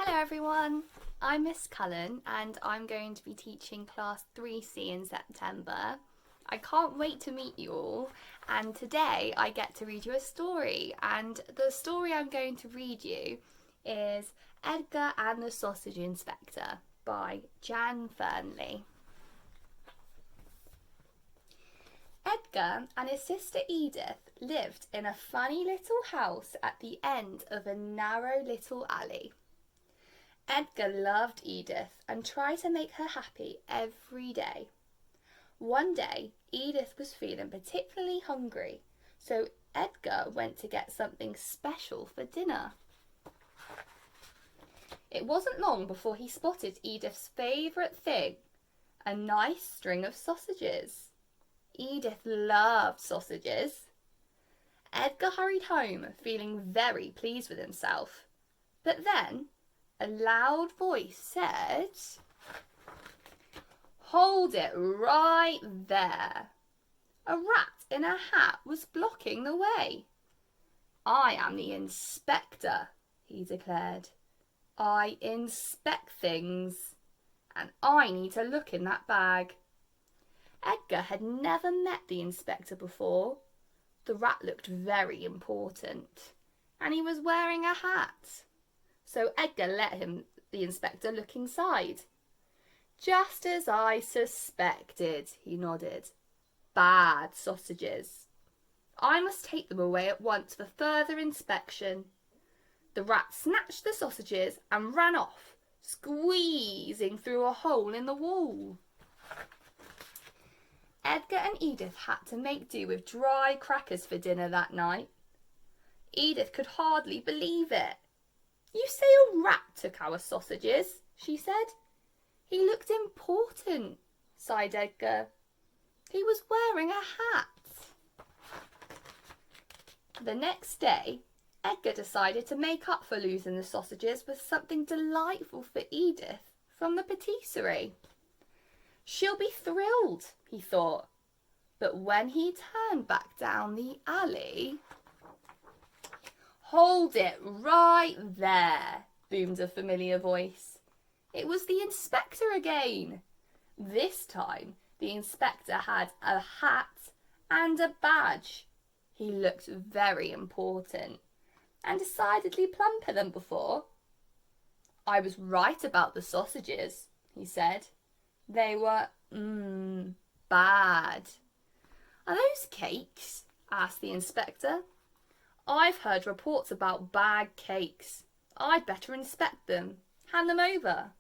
Hello everyone, I'm Miss Cullen and I'm going to be teaching class 3C in September. I can't wait to meet you all, and today I get to read you a story, and the story I'm going to read you is Edgar and the Sausage Inspector by Jan Fernley. Edgar and his sister Edith lived in a funny little house at the end of a narrow little alley. Edgar loved Edith and tried to make her happy every day. One day, Edith was feeling particularly hungry, so Edgar went to get something special for dinner. It wasn't long before he spotted Edith's favourite thing, a nice string of sausages. Edith loved sausages. Edgar hurried home, feeling very pleased with himself. But then a loud voice said, "Hold it right there." A rat in a hat was blocking the way. "I am the inspector," he declared. "I inspect things, and I need to look in that bag." Edgar had never met the inspector before. The rat looked very important, and he was wearing a hat. So Edgar let the inspector look inside. "Just as I suspected," he nodded. "Bad sausages. I must take them away at once for further inspection." The rat snatched the sausages and ran off, squeezing through a hole in the wall. Edgar and Edith had to make do with dry crackers for dinner that night. Edith could hardly believe it. "You say a rat took our sausages?" she said. "He looked important," sighed Edgar. "He was wearing a hat." The next day, Edgar decided to make up for losing the sausages with something delightful for Edith from the patisserie. "She'll be thrilled," he thought. But when he turned back down the alley, "Hold it right there," boomed a familiar voice. It was the inspector again. This time, the inspector had a hat and a badge. He looked very important and decidedly plumper than before. "I was right about the sausages," he said. "They were, bad." "Are those cakes?" asked the inspector. "I've heard reports about bad cakes. I'd better inspect them. Hand them over."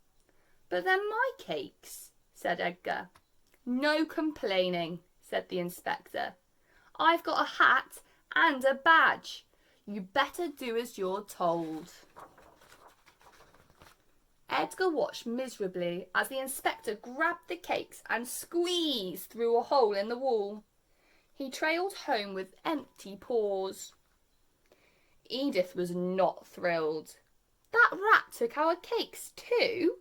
"But they're my cakes," said Edgar. "No complaining," said the inspector. "I've got a hat and a badge. You better do as you're told." Edgar watched miserably as the inspector grabbed the cakes and squeezed through a hole in the wall. He trailed home with empty paws. Edith was not thrilled. "That rat took our cakes too?"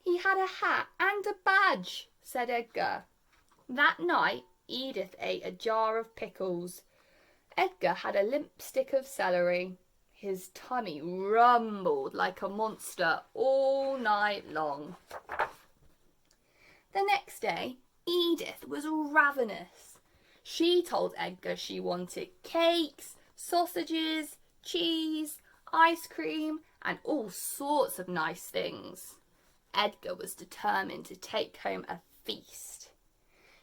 "He had a hat and a badge," said Edgar. That night, Edith ate a jar of pickles. Edgar had a limp stick of celery. His tummy rumbled like a monster all night long. The next day, Edith was ravenous. She told Edgar she wanted cakes, sausages, cheese, ice cream, and all sorts of nice things. Edgar was determined to take home a feast.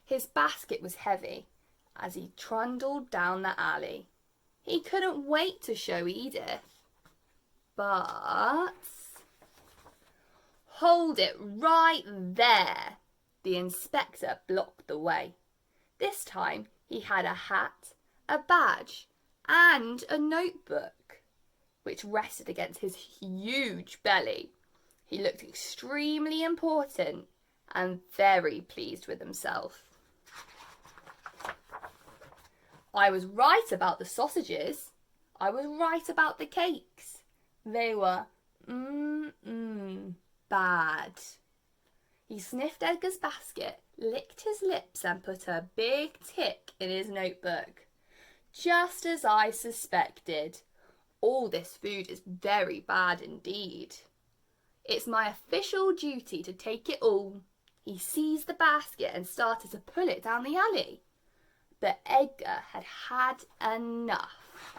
His basket was heavy as he trundled down the alley. He couldn't wait to show Edith. But "Hold it right there!" The inspector blocked the way. This time he had a hat, a badge, and a notebook, which rested against his huge belly. He looked extremely important and very pleased with himself. "I was right about the sausages. I was right about the cakes. They were, bad." He sniffed Edgar's basket, licked his lips, and put a big tick in his notebook. "Just as I suspected. All this food is very bad indeed." It's my official duty to take it all. He seized the basket and started to pull it down the alley. But Edgar had had enough.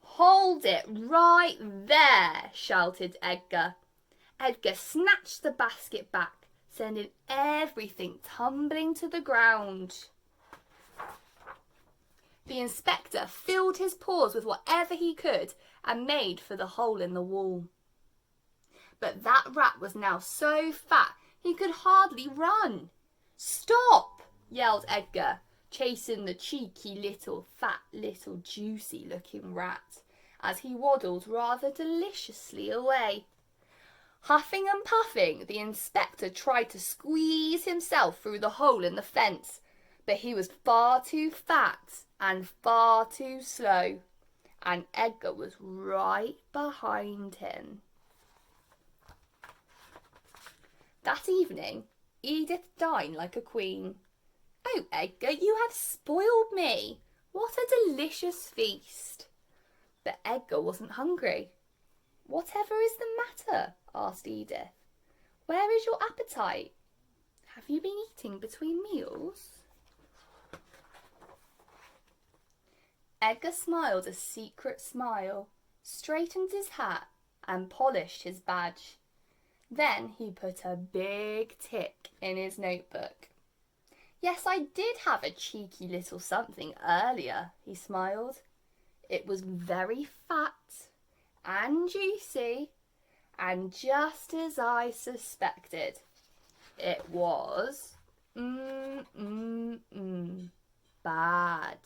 "Hold it right there," shouted Edgar. Edgar snatched the basket back, sending everything tumbling to the ground. The inspector filled his paws with whatever he could and made for the hole in the wall. But that rat was now so fat he could hardly run. "Stop!" yelled Edgar, chasing the cheeky little, fat little, juicy-looking rat as he waddled rather deliciously away. Huffing and puffing, the inspector tried to squeeze himself through the hole in the fence, but he was far too fat and far too slow, and Edgar was right behind him. That evening, Edith dined like a queen. "Oh, Edgar, you have spoiled me. What a delicious feast." But Edgar wasn't hungry. "Whatever is the matter?" asked Edith. "Where is your appetite? Have you been eating between meals?" Edgar smiled a secret smile, straightened his hat, and polished his badge. Then he put a big tick in his notebook. "Yes, I did have a cheeky little something earlier," he smiled. "It was very fat and juicy, and just as I suspected. It was bad."